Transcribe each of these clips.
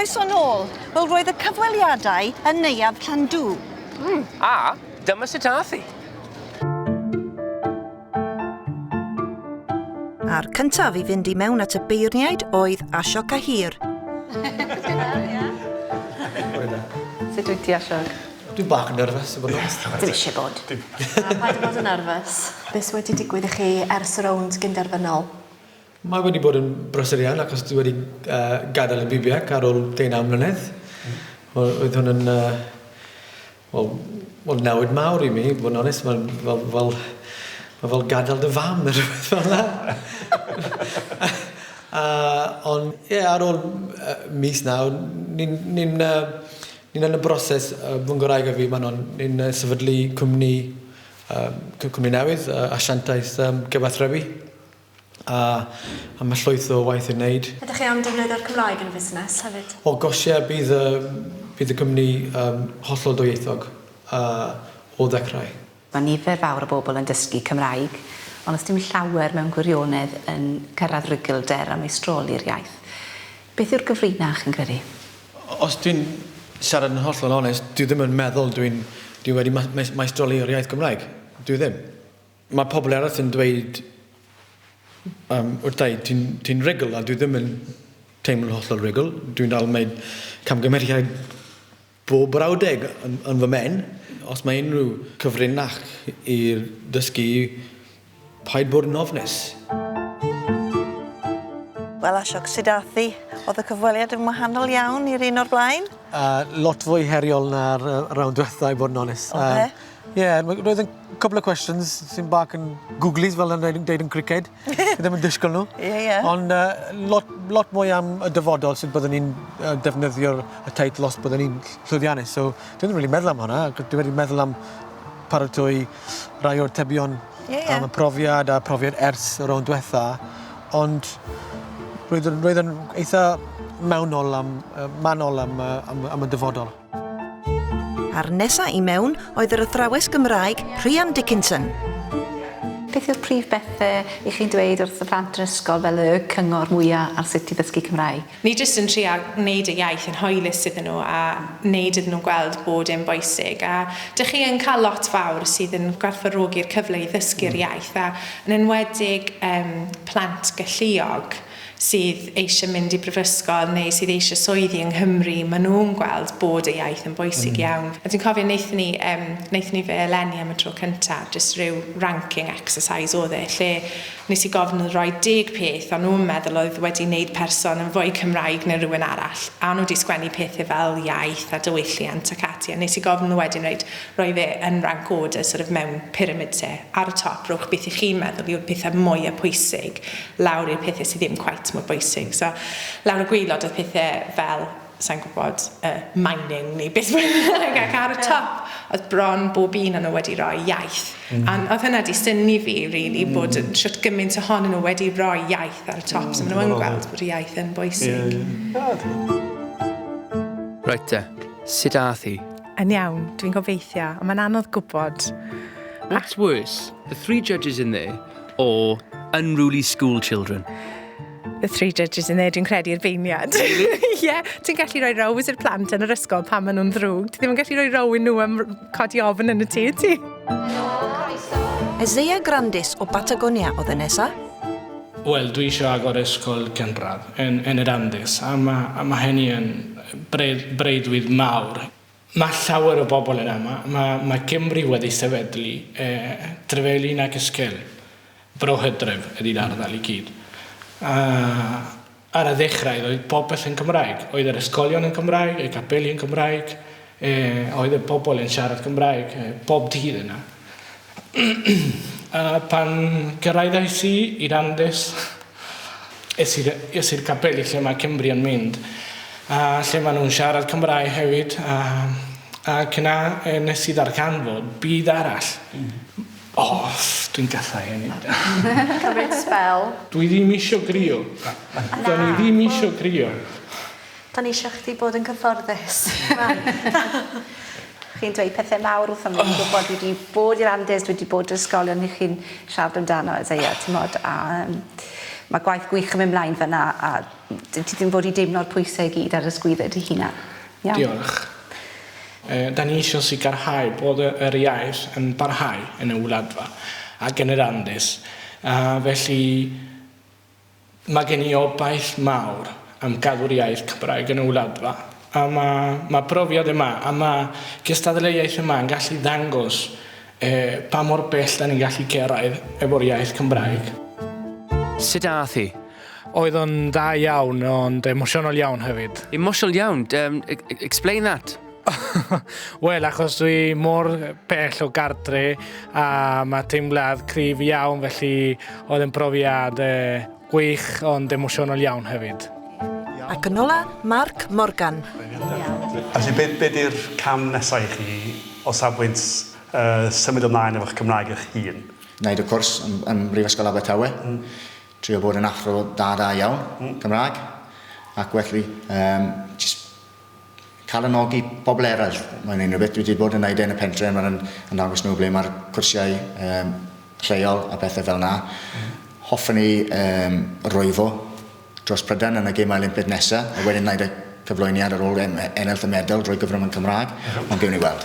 Croeso nôl. Wel, roedd y cyfweliadau yn neuadd Llandw. A dyma sut ath hi. A'r cyntaf i fynd I mewn at y beirniaid oedd Asiog a Hir. Sut wyt ti, Asiog? Dwi'n bach yn nerfus, i bod yn honest. Dim eisiau bod. Paid o bod yn nerfus. Beth wedi digwydd I chi ers y rownd gyn Derfynol? Mae wedi bod yn brysur iawn achos dwi wedi gadael y BBac ar ôl 19 mlynedd. Oedd hwn yn newid mawr I mi, i bod yn honest. Mae fel gadael dy fam neu rhywbeth fel yna. Ond, ie, ar ôl mis nawr, ni'n yn y broses fy Ngwraig a fi, ni'n sefydlu cwmni newydd, asiantaeth gyfathrebu. A mae llwyth o waith I wneud. Ydych chi am defnyddio'r Cymraeg yn y busnes hefyd? O gosiau, bydd y cwmni hollol dwyieithog o ddechrau. Mae nifer fawr o bobl yn dysgu Cymraeg, ond os dim llawer mewn gwirionedd yn cyrraedd rygilder a meistroli'r iaith. Beth yw'r gyfrinach yn credu? Os dwi'n siarad yn hollol onest, dwi ddim yn meddwl dwi wedi meistroli'r iaith Gymraeg. Dwi ddim. Mae pobl eraill yn dweud wrthai, ti'n rigl, a dwi ddim yn teimlo hollol rigl. Dwi'n dal meid camgymeriad bob brawdeg yn fy men. Os mae unrhyw cyfrinach i'r dysgu, paid bod yn ofnus. Wel, Asiog, sut ath hi? Oedd y cyfweliad yn wahanol iawn i'r un o'r blaen? Lot fwy heriol na'r rownd diwethaf, I bod yn honest. Roedd yn couple of questions sy'n bach yn googlies fel yn deud yn cricket. Ddim yn disgwyl nhw. Ond lot mwy am y dyfodol sydd byddwn ni'n defnyddio'r teitl os byddwn ni'n llwyddiannus. So, dwi ddim really meddwl am hwnna. Dwi wedi meddwl am paratoi rai o'r tebion am y profiad a profiad ers y rownd diwethaf. Ond roedd yn eitha manol am y dyfodol. A'r nesa I mewn oedd yr athrawes Gymraeg Rhian Dickinson. Beth yw'r prif bethau I chi'n dweud wrth y plant yn ysgol fel y cyngor mwyaf ar sut I ddysgu Cymraeg? Ni jyst yn trio gwneud y iaith yn hwylus iddyn nhw a wneud iddyn nhw gweld bod e'n bwysig. A dych chi yn cael lot fawr sydd yn gwerthfawrogi'r cyfle I ddysgu'r iaith a yn enwedig plant galluog sydd eisiau mynd I brifysgol neu sydd eisiau swyddi yng Nghymru, maen nhw'n gweld bod y iaith yn bwysig iawn. A dwi'n cofio wnaethon ni fe eleni am y tro cyntaf, jyst rhyw ranking exercise oedd lle nes I gofyn nhw roi 10 peth, a nhw'n meddwl oedd wedi gwneud person yn fwy Cymraeg neu rhywun arall. A nhw wedi sgwennu pethau fel iaith a diwylliant ac ati. A nes I gofyn nhw wedyn roi fe yn rank order sort of mewn pyramid te. Ar y top, rhowch beth I chi'n meddwl yw'r pethau mwyaf pwysig, lawr i'r pethau sydd ddim quite mor bwysig. So, lawr y gwylod oedd pethau fel, sa'n gwybod, mining neu beth bynnag, ac ar y top, oedd bron bob un o'n nhw wedi rhoi iaith. A oedd hynna di syni fi, really, bod siwt gymaint ohonyn nhw wedi rhoi iaith ar y top, so maen nhw'n gweld bod y iaith yn bwysig. Reit sut ath hi? Yn iawn, dwi'n gobeithio, ond mae'n anodd gwybod. What's worse, the 3 judges in there or unruly school children? The 3 judges in there, dwi'n credu'r beirniad. Ie, ti'n gallu rhoi rows i'r plant yn yr ysgol pan maen nhw'n ddrwg. Ti ddim yn gallu rhoi row I nhw am codi ofn yn y tŷ, ti? Ezeia Grandis o Batagonia oedd y nesa. Wel, dwi eisiau agor ysgol cynradd yn yr Andes, a mae hynny yn breidwydd mawr. Mae llawer o bobl yna. Mae Cymru wedi sefydlu Trefelin ac Ysgel. Brohydref ydy'r ardal I gyd. Ar y ddechrau, oedd popeth yn Cymraeg. Oedd yr ysgolion yn Cymraeg, y capeli yn Cymraeg, oedd y bobl yn siarad Cymraeg, bob dydd yna. Pan gyrraeddais I i'r Andes, es i'r capeli lle mae Cymru yn mynd, lle maen nhw'n siarad Cymraeg hefyd, ac yna nes I ddarganfod byd arall. Dwi'n gathau hynny. Cymryd spel. Dwi ddim eisiau grio. Da ni ddim eisiau grio. Da ni eisiau chdi bod yn cyfforddus. Chi'n dweud pethau mawr wrth ymwneud, dwi'n gwybod wedi bod i'r Andes, wedi bod i'r ysgolion I chi'n siarad amdano, Ezeia, ti'n modd. Mae gwaith gwych yn mynd mlaen fyna a ti ddim fod i deimlo'r pwysau i gyd ar ysgwyddau dy hunan. Diolch. Da ni eisiau sicrhau bod yr iaith yn barhau yn y wladfa ac yn yr Andes. Felly mae gen i obaith mawr am gadw'r iaith Cymraeg yn y wladfa. A mae profiad yma, a mae gystadleuaeth iaith yma yn gallu ddangos pa mor bell da ni'n gallu cyrraedd efo'r iaith Cymraeg. Sut ath hi? Oedd o'n da iawn, ond emosiynol iawn hefyd. Emotional iawn? Explain that. Wel, achos dwi mor bell o gartre a mae teimlad cryf iawn, felly oedd yn profiad gwych ond emosiynol iawn hefyd. Ac yn ola, Mark Morgan. Felly, be di'r cam nesaf i chi o safbwynt symud ymlaen efo'ch Cymraeg eich hun? Wneud y cwrs yn Brifysgol Abertawe. Trio bod yn athro da iawn, Cymraeg. Ac felly, cael yn ogi bobl eraill. Mae'n unrhyw beth dwi wedi bod yn gwneud yn y pentre, mae'n dangos nhw ble mae'r cwrsiau lleol a bethau fel yna. Hoffwn ni rwyfo dros Prydain yn y gemau Olympaidd nesaf, a wedyn gwneud y cyflwyniad ar ôl ennill y medal drwy gyfrwng yn Cymraeg, ond gewn ni weld.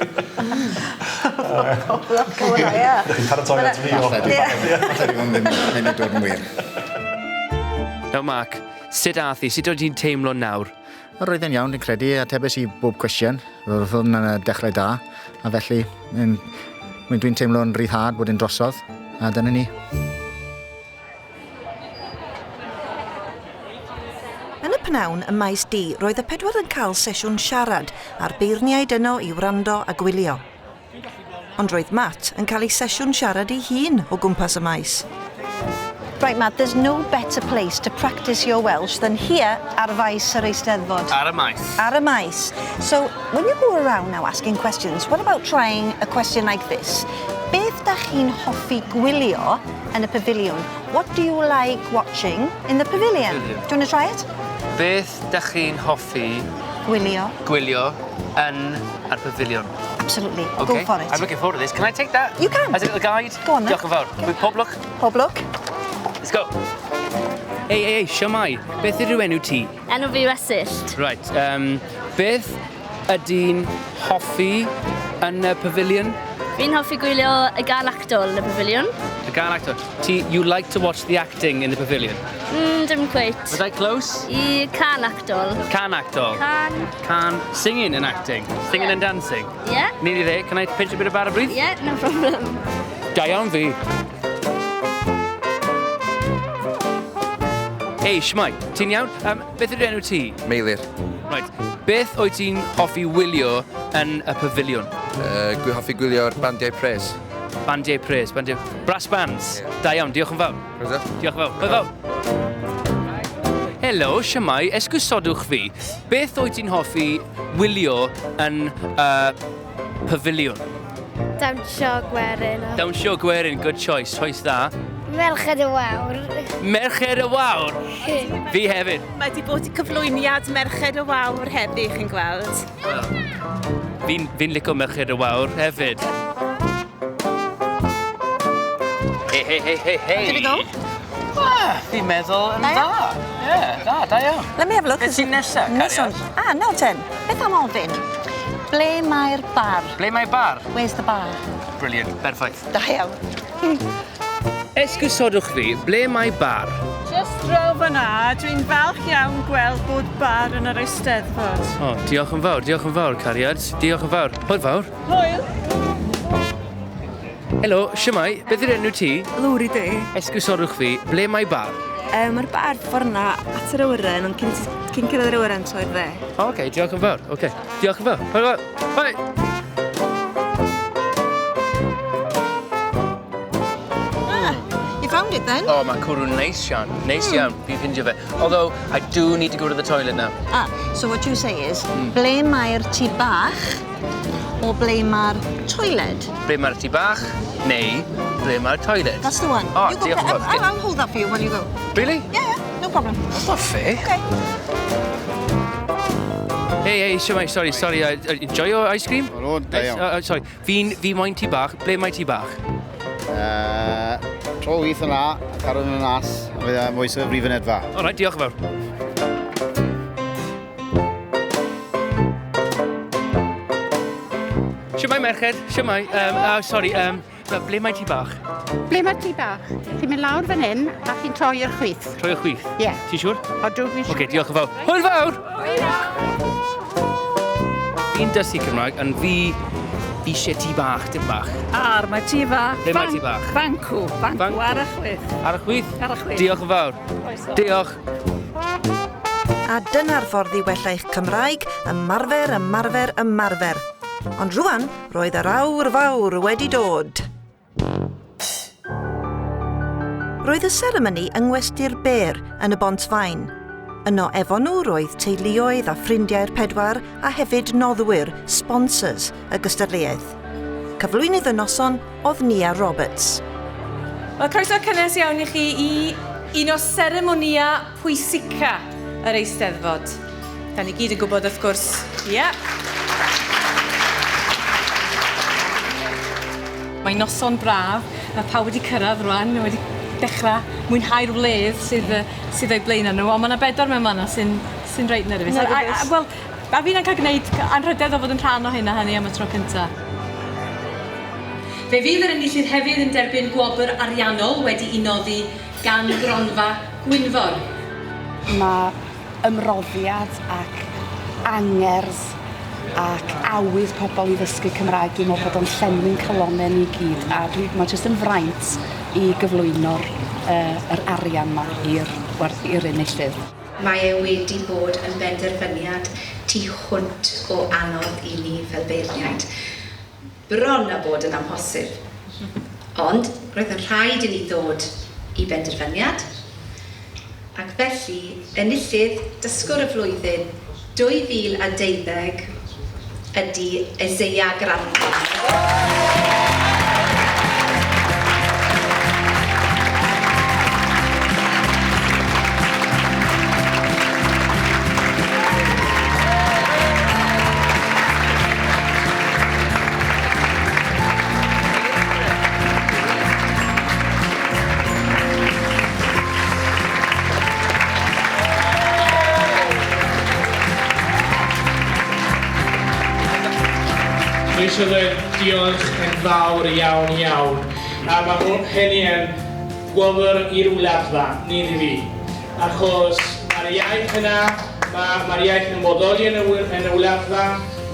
Ydych chi'n paratoi at fi o? Falle di hwn ddim mynd i dod yn wir. Nawr Mark, sut ath hi? Sut oedd hi'n teimlo nawr? Roedd yn iawn, dwi'n credu, atebus i bob cwestiwn. Roedd hwn yn dechrau da, a felly dwi'n teimlo'n rhyddhad bod yn drosodd, a dyna ni. Yn y pnawn ym maes D, roedd y pedwar yn cael sesiwn siarad a'r beirniaid yno i wrando a gwylio. Ond roedd Matt yn cael ei sesiwn siarad ei hun o gwmpas y maes. Right, Matt, there's no better place to practice your Welsh than here ar faes yr Eisteddfod. Ar y maes. Ar y maes. So, when you go around now asking questions, what about trying a question like this? Beth da chi'n hoffi gwylio yn y pavilion? What do you like watching in the pavilion? Do you want to try it? Beth da chi'n hoffi gwylio yn y pavilion? Absolutely. Okay. Go for it. I'm looking forward to this. Can I take that? You can. As a little guide? Go on then. Diolch yn fawr. Pob lwc. Pob lwc. Let's go. Ei, siamai. Beth yw'r enw ti? Enw fi Wesyll. Right. Beth ydy'n hoffi yn y pavilion? Fi'n hoffi gwylio y gan actor yn y pavilion. The gan actor. You like to watch the acting in the pavilion? Dim quite. Was I close? I can actor. Can actor? Can. Singing and acting? Singing and dancing? Yeah. Nearly there. Can I pinch a bit of bar of breath? Yeah, no problem. Da iawn fi. Ei, shmai, ti'n iawn? Beth yw'r enw ti? Meilir. Right. Beth wyt ti'n hoffi wylio yn y pavilion? Dwi'n hoffi gwylio'r bandiau pres. Bandiau pres, brass bands. Yeah. Da iawn, diolch yn fawr. Diolch yn fawr. Hwyl fawr. Helo, siamai, esgwysodwch fi. Beth wyt ti'n hoffi wylio yn y pavilion? Dawnsio Gwerin. Dawnsio Gwerin, good choice, choice dda. Merched y Wawr. Merched y Wawr? Fi hefyd. Mae wedi bod i cyflwyniad Merched y Wawr heddi, chi'n gweld. Fi'n licio Merched y Wawr hefyd. Hei. Did it go? Fi'n meddwl yn dda. Da iawn. Let me have a look. Beth sy'n nesaf, Cariad? Nawr ten. Beth am ofyn? Ble mae'r bar? Ble mae'r bar? Where's the bar? Brilliant, perffaith. Da iawn. Esgwysodwch fi, ble mae bar? Just draw fyna, dwi'n falch iawn gweld bod bar yn yr Eisteddfod. Diolch yn fawr, Cariad. Diolch yn fawr. Hwyl fawr. Hwyl. Helo, siamai, beth yw'r enw ti? Lwri di. Esgwysodwch fi, ble mae bar? Mae'r bar ffordd at yr awyren, ond cyn cyrraedd yr awyren to'r dde. Diolch yn fawr. Diolch yn fawr. Hwyl fawr. Hwyl. Found it then? Mae cwrw'n neis iawn. Neis iawn, fi'n ffindio fe. Although, I do need to go to the toilet now. So what you say is, ble mae'r tŷ bach o ble mae'r toilet? Ble mae'r tŷ bach, neu ble mae'r toilet? That's the one. Diolch yn fawr. I'll hold that for you while you go. Really? Yeah, no problem. That's not fair. Okay. Hey, sorry. Enjoy your ice cream? O, da iawn. Sorry, fi moyn tŷ bach. Ble mae tŷ bach? Tro wyth yna, cadw nhw'n nas, a fydd mwy sy'n brif yn edfa. Alright, diolch yn fawr. Siwmai merched, siwmai. Ble mae ti bach? Ble mae ti bach? Chi'n mynd lawr fan hyn a chi'n troi'r chwith. Troi'r chwith? Ie. Ti siwr? Odw, fi'n siwr. Oce, diolch yn fawr. Hwyl fawr! Fi'n dysgu Cymraeg, yn fi eisiau ti bach, dim bach. Ar, mae ti bach. Ble mae ti bach? Bancw ar y chwith. Ar y chwith? Ar y chwith. Diolch yn fawr. Diolch. A dyna'r ffordd i wella eich Cymraeg, ymarfer. Ond rwan, roedd yr awr fawr wedi dod. Roedd y seremoni yng Ngwesty'r Ber yn y Bontfaen. Yno efo nhw roedd teuluoedd a ffrindiau'r pedwar a hefyd noddwyr, sponsors y gystadleuaeth. Cyflwynydd y noson oedd Nia Roberts. Wel, croeso cynnes iawn i chi i un o seremonia pwysica yr Eisteddfod. Da ni gyd yn gwybod wrth gwrs, Mae noson braf, mae pawb wedi cyrraedd rwan, wedi dechrau mwynhau'r wledd sydd o'i blaen nhw, ond mae yna 4 mewn manna sy'n reit nerfus. Wel, a fi'n cael gwneud anrhydedd o fod yn rhan o hynna hynny am y tro cyntaf. Fe fydd yr enillydd hefyd yn derbyn gwobr ariannol wedi I noddi gan gronfa Gwynfor. Mae ymroddiad ac angerdd ac awydd pobl I ddysgu Cymraeg dwi'n meddwl bod o'n llenwi'n calonen I gyd a mae jyst yn fraint I gyflwyno'r arian yma i'r enillydd. Mae e wedi bod yn benderfyniad tu hwnt o anodd I ni fel beirniaid. Bron a bod yn amhosib. Ond roedd yn rhaid I ni ddod I benderfyniad ac felly enillydd Dysgwr y Flwyddyn 2012 ydy Eseia Granfa. Dwi eisiau dweud diolch yn fawr iawn. A mae hynny yn gwobr i'r wladfa, nid I fi. Achos mae'r iaith yna, mae'r iaith yn bodoli yn y wladfa,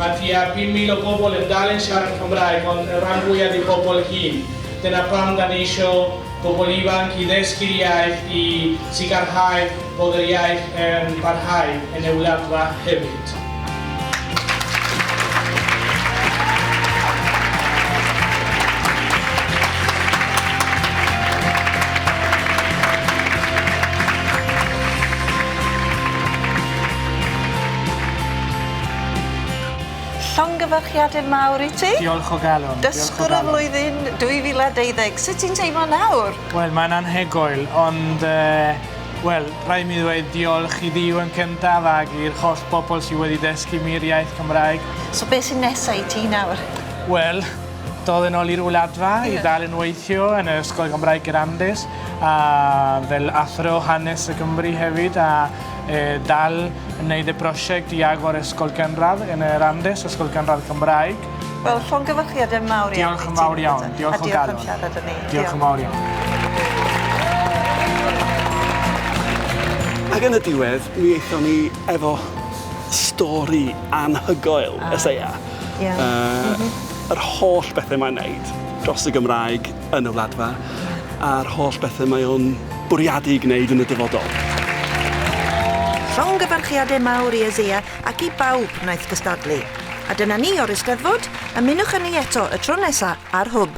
mae tua 5,000 o bobl yn dal yn siarad Cymraeg, ond y rhan fwyaf I bobl hyn. Dyna pam da ni eisiau bobl ifanc I ddysgu'r iaith I sicrhau bod yr iaith yn parhau yn y wladfa hefyd. Llongyfarchiadau mawr I ti. Diolch o galon. Dysgwr y Flwyddyn 2012. Sut ti'n teimlo nawr? Wel, mae'n anhygoel, ond rhaid mi ddweud diolch I Dduw yn cyntaf ac i'r holl bobl sydd wedi dysgu mi'r iaith Cymraeg. So beth sy'n nesaf I ti nawr? Wel, dod yn ôl i'r wladfa I dal yn weithio yn y Ysgol Gymraeg Grandes a fel athro hanes y Gymru hefyd a dal yn gwneud y prosiect I agor Ysgol Gynradd yn y Randes, Ysgol Gynradd Cymraeg. Wel, llongyfarchiadau mawr iawn. Diolch yn fawr iawn. Diolch o galon. A diolch am siarad â ni. Diolch yn fawr iawn. Ac yn y diwedd, mi eithon ni efo stori anhygoel Eseia. Yr holl bethau mae'n neud dros y Gymraeg yn y wladfa a'r holl bethau mae o'n bwriadu I gwneud yn y dyfodol. Llongyfarchiadau mawr I Eseia ac I bawb wnaeth gystadlu. A dyna ni o'r Eisteddfod, ymunwch â ni eto y tro nesaf ar hwb.